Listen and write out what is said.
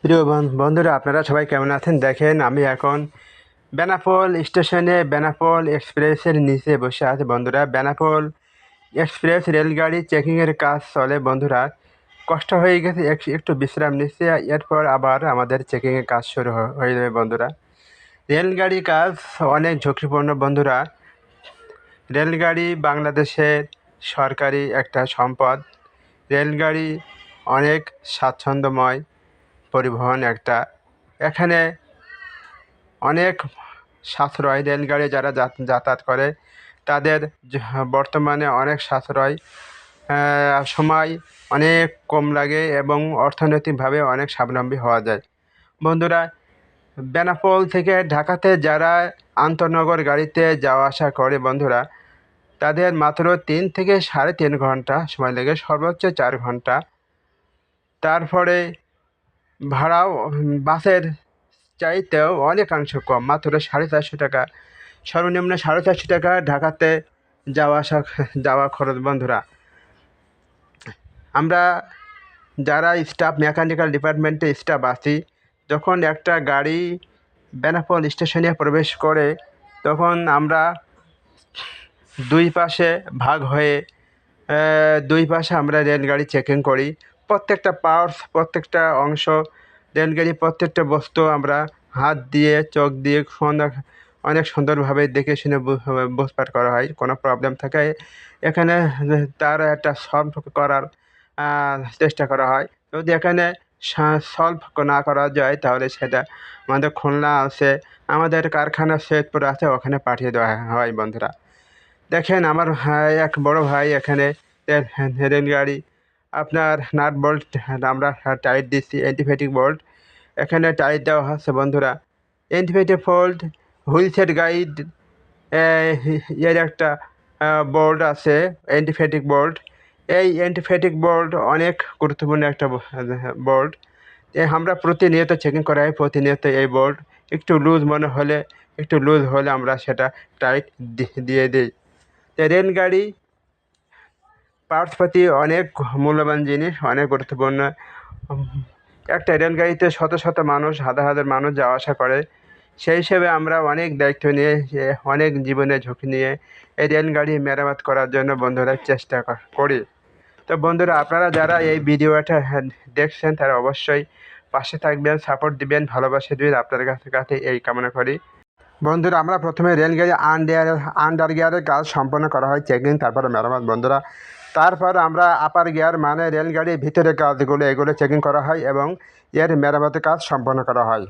প্রিয় বন্ধুরা, আপনারা সবাই কেমন আছেন? দেখেন, আমি এখন বেনাপোল স্টেশনে বেনাপোল এক্সপ্রেসের নিচে বসে আছি বন্ধুরা। বেনাপোল এক্সপ্রেস রেলগাড়ি চেকিংয়ের কাজ চলে বন্ধুরা। কষ্ট হয়ে গেছে, একটু বিশ্রাম নিচ্ছে, এরপর আবার আমাদের চেকিংয়ের কাজ শুরু হয়ে যাবে বন্ধুরা। রেলগাড়ি কাজ অনেক ঝুঁকিপূর্ণ বন্ধুরা। রেলগাড়ি বাংলাদেশের সরকারি একটা সম্পদ। রেলগাড়ি অনেক স্বাচ্ছন্দ্যময় পরিবহন একটা। এখানে অনেক সাশ্রয়, রেলগাড়ি যারা যাতায়াত করে তাদের বর্তমানে অনেক সাশ্রয়, সময় অনেক কম লাগে এবং অর্থনৈতিকভাবে অনেক স্বাবলম্বী হওয়া যায় বন্ধুরা। বেনাপোল থেকে ঢাকাতে যারা আন্তনগর গাড়িতে যাওয়া আসা করে বন্ধুরা, তাদের মাত্র 3 থেকে 3.5 ঘন্টা সময় লাগে, সর্বোচ্চ 4 ঘন্টা। তারপরে ভাড়াও বাসের চাইতেও অনেকাংশ কম, মাত্র 450 টাকা, সর্বনিম্ন 450 টাকা ঢাকাতে যাওয়া খরচ বন্ধুরা। আমরা যারা স্টাফ, মেকানিক্যাল ডিপার্টমেন্টে স্টাফ আছি, যখন একটা গাড়ি বেনাপোল স্টেশনে প্রবেশ করে, তখন আমরা দুই পাশে ভাগ হয়ে দুই পাশে আমরা রেলগাড়ি চেকিং করি। প্রত্যেকটা পার্টস, প্রত্যেকটা অংশ, রেলগাড়ির প্রত্যেকটা বস্তু আমরা হাত দিয়ে, চোখ দিয়ে অনেক সুন্দরভাবে দেখে শুনে বুঝপার করা হয়। কোনো প্রবলেম থাকে এখানে তার একটা সলভ করার চেষ্টা করা হয়। যদি এখানে সলভ না করা যায়, তাহলে সেটা আমাদের খুলনা আছে, আমাদের কারখানা সৈয়দপুর আছে, ওখানে পাঠিয়ে দেওয়া হয় বন্ধুরা। দেখেন, আমার এক বড় ভাই এখানে রেলগাড়ি আপনার নাট বল্ট আমরা টাইট দিচ্ছি, অ্যান্টিফেটিক বোল্ট এখানে টাইট দেওয়া হচ্ছে বন্ধুরা। অ্যান্টিফেটিক বোল্ট, হুইলচেয়ার গাইড এর একটা বোল্ট আছে, অ্যান্টিফেটিক বোল্ট। এই অ্যান্টিফেটিক বোল্ট অনেক গুরুত্বপূর্ণ একটা বোল্ট। আমরা প্রতিনিয়ত চেকিং করা হয়, প্রতিনিয়ত এই বোল্ট একটু লুজ মনে হলে, একটু লুজ হলে আমরা সেটা টাইট দিয়ে দিই। রেলগাড়ি পার্টসপাতি অনেক মূল্যবান জিনিস, অনেক গুরুত্বপূর্ণ। একটা রেলগাড়িতে শত শত মানুষ, হাজার হাজার মানুষ যাওয়া আসা করে। সেই হিসেবে আমরা অনেক দায়িত্ব নিয়ে, অনেক জীবনের ঝুঁকি নিয়ে এই রেলগাড়ি মেরামত করার জন্য বন্ধুরা চেষ্টা করি। তো বন্ধুরা, আপনারা যারা এই ভিডিওটা দেখছেন, তারা অবশ্যই পাশে থাকবেন, সাপোর্ট দিবেন, ভালোবাসা দিবেন, আপনার কাছে এই কামনা করি বন্ধুরা। আমরা প্রথমে রেলগাড়ি আন্ডার গিয়ারের কাজ সম্পন্ন করা হয়, চেকিং, তারপরে মেরামত বন্ধুরা। তারপর আমরা আপার গিয়ার মানে রেলগাড়ির ভিতরে কাজগুলো, এগুলো চেকিং করা হয় এবং এর মেরামতের কাজ সম্পন্ন করা হয়।